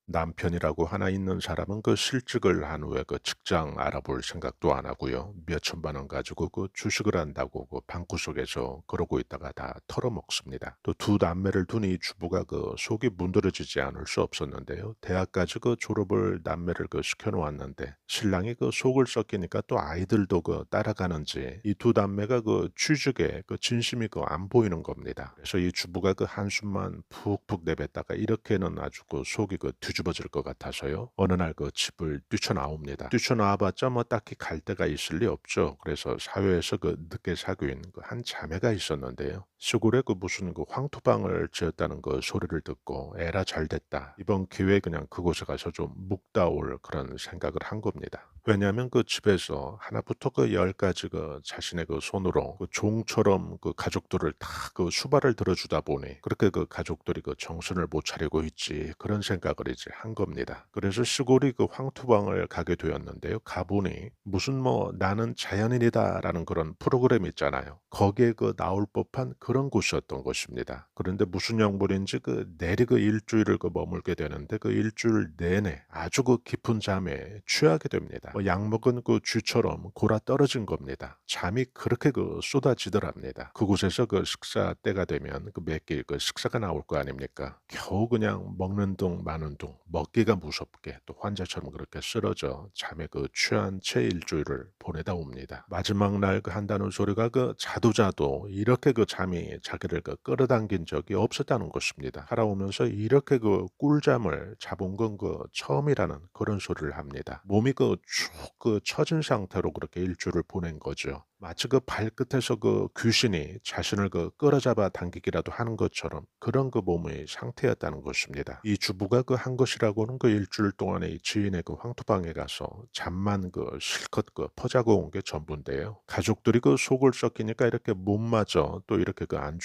남편이라고 하나 있는 사람은 그 실직을 한 후에 그 직장 알아볼 생각도 안 하고요. 몇 천만 원 가지고 그 주식을 한다고 그 방구석에서 그러고 있다가 다 털어먹습니다. 또 두 남매를 둔 이 주부가 그 속이 문드러지지 않을 수 없었는데요. 대학까지 그 졸업을 남매를 그 시켜놓았는데 신랑이 그 속을 썩기니까 또 아이들도 그 따라가는지 이 두 남매가 그 취직에 그 진심이 그 안 보이는 겁니다. 그래서 이 주부가 그 한숨만 푹푹 내뱉다가 이렇게는 아주 그 속이 그 뒤집어질 것 같아서요. 어느 날 그 집을 뛰쳐나옵니다. 뛰쳐나와봤자 뭐 딱히 갈 데가 있을 리 없죠. 그래서 사회에서 그 늦게 사귄 그 한 자매가 있었는데요. 시골에 그 무슨 그 황토방을 지었다는 그 소리를 듣고 에라 잘 됐다. 이번 기회에 그냥 그곳에 가서 좀 묵다 올 그런 생각을 한 겁니다. 왜냐하면 그 집에서 하나부터 그 열까지 그 자신의 그 손으로 그 종처럼 그 가족들을 다 그 수발을 들어주다 보니 그렇게 그 가족들이 그 정신을 못 차리고 있지 그런 생각을 이제 한 겁니다. 그래서 시골이 그 황토방을 가게 되었는데요. 가보니 무슨 뭐 나는 자연인이다라는 그런 프로그램 있잖아요. 거기에 그 나올 법한 그런 곳이었던 것입니다. 그런데 무슨 양물인지 그 내리 그 일주일을 그 머물게 되는데 그 일주일 내내 아주 그 깊은 잠에 취하게 됩니다. 뭐 약먹은 그 쥐처럼 골아 떨어진 겁니다. 잠이 그렇게 그 쏟아지더랍니다. 그곳에서 그 식사 때가 되면 그 몇 끼 그 식사가 나올 거 아닙니까? 겨우 그냥 먹는 둥 마는 둥 먹기가 무섭게 또 환자처럼 그렇게 쓰러져 잠에 그 취한 채 일주일을 보내다 옵니다. 마지막 날 그 한다는 소리가 그 자도 자도 이렇게 그 잠이 자기를 그 끌어당긴 적이 없었다는 것입니다. 살아오면서 이렇게 그 꿀잠을 자본 건 그 처음이라는 그런 소리를 합니다. 몸이 그 축 그 처진 상태로 그렇게 일주일을 보낸 거죠. 마치 그 발끝에서 그 귀신이 자신을 그 끌어잡아 당기기라도 하는 것처럼 그런 그 몸의 상태였다는 것입니다. 이 주부가 그 한 것이라고는 그 일주일 동안에 이 지인의 그 황토방에 가서 잠만 그 실컷 그 퍼자고 온 게 전부인데요. 가족들이 그 속을 썩기니까 이렇게 몸마저 또 이렇게 그 안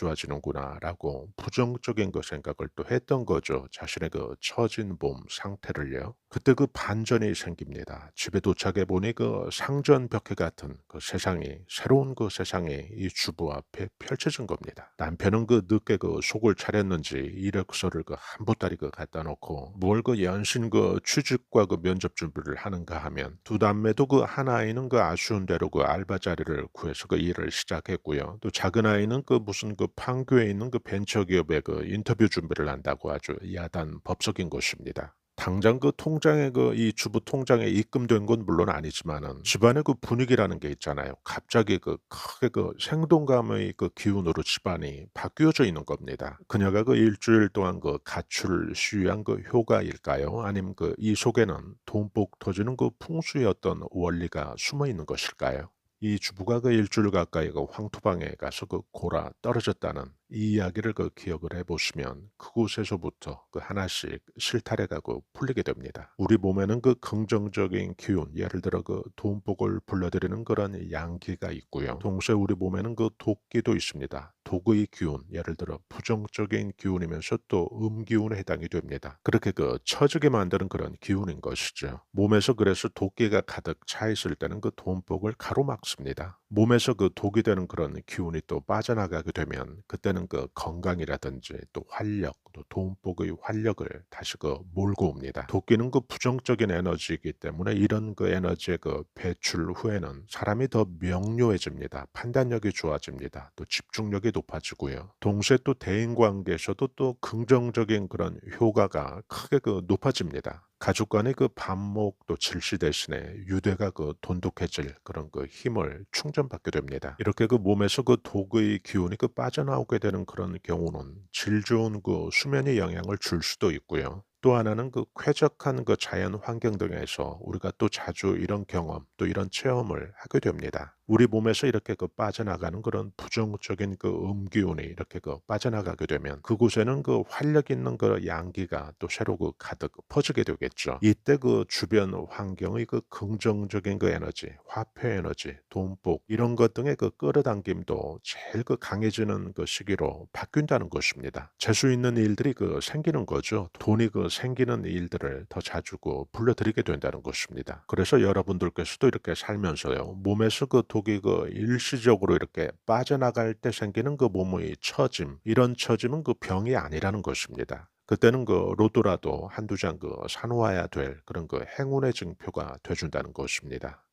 좋아지는구나라고 부정적인 그 생각을 또 했던 거죠. 자신의 그 처진 몸 상태를요. 그때 그 반전이 생깁니다. 집에 도착해 보니 그 상전벽해 같은 그 세상이 새로운 그 세상이 이 주부 앞에 펼쳐진 겁니다. 남편은 그 늦게 그 속을 차렸는지 이력서를 그 한 보따리 그 갖다 놓고 뭘 그 연신 그 취직과 그 면접 준비를 하는가 하면 두 남매도 그 한 아이는 그 아쉬운 대로 그 알바 자리를 구해서 그 일을 시작했고요. 또 작은 아이는 그 무슨 그 판교에 있는 그 벤처기업에 그 인터뷰 준비를 한다고 아주 야단 법석인 것입니다. 당장 그 통장에 그 이 주부 통장에 입금된 건 물론 아니지만은 집안의 그 분위기라는 게 있잖아요. 갑자기 그 크게 그 생동감의 그 기운으로 집안이 바뀌어져 있는 겁니다. 그녀가 그 일주일 동안 그 가출을 시위한 그 효과일까요? 아니면 그 이 속에는 돈복 터지는 그 풍수의 어떤 원리가 숨어 있는 것일까요? 이 주부가 그 일주일 가까이 그 황토방에 가서 그 골아 떨어졌다는 이 이야기를 그 기억을 해보시면 그곳에서부터 그 하나씩 실타래가 그 풀리게 됩니다. 우리 몸에는 그 긍정적인 기운, 예를 들어 그 돈복을 불러들이는 그런 양기가 있고요. 동시에 우리 몸에는 그 독기도 있습니다. 독의 기운, 예를 들어 부정적인 기운이면서 또 음기운에 해당이 됩니다. 그렇게 그 처지게 만드는 그런 기운인 것이죠. 몸에서 그래서 독기가 가득 차 있을 때는 그 돈복을 가로막습니다. 몸에서 그 독이 되는 그런 기운이 또 빠져나가게 되면 그때는 그 건강이라든지 또 활력, 또 돈복의 활력을 다시 그 몰고 옵니다. 도끼는 그 부정적인 에너지이기 때문에 이런 그 에너지의 그 배출 후에는 사람이 더 명료해집니다. 판단력이 좋아집니다. 또 집중력이 높아지고요. 동시에 또 대인 관계에서도 또 긍정적인 그런 효과가 크게 그 높아집니다. 가족 간의 그 반목 또 질시 대신에 유대가 그 돈독해질 그런 그 힘을 충전받게 됩니다. 이렇게 그 몸에서 그 독의 기운이 그 빠져나오게 되는 그런 경우는 질 좋은 그 수면에 영향을 줄 수도 있고요. 또 하나는 그 쾌적한 그 자연 환경 등에서 우리가 또 자주 이런 경험 또 이런 체험을 하게 됩니다. 우리 몸에서 이렇게 그 빠져나가는 그런 부정적인 그 음기운이 이렇게 그 빠져나가게 되면 그곳에는 그 활력 있는 그 양기가 또 새로 그 가득 퍼지게 되겠죠. 이때 그 주변 환경의 그 긍정적인 그 에너지, 화폐 에너지, 돈복 이런 것 등의 그 끌어당김도 제일 그 강해지는 그 시기로 바뀐다는 것입니다. 재수 있는 일들이 그 생기는 거죠. 돈이 그 생기는 일들을 더 자주 그 불러들이게 된다는 것입니다. 그래서 여러분들께서도 이렇게 살면서요. 몸에서 그 독이 그 일시적으로 이렇게 빠져나갈 때 생기는 그 몸의 처짐, 이런 처짐은 그 병이 아니라는 것입니다. 그때는 로또라도 한두 장 사놓아야 될 그런 행운의 증표가 돼 준다는 것입니다.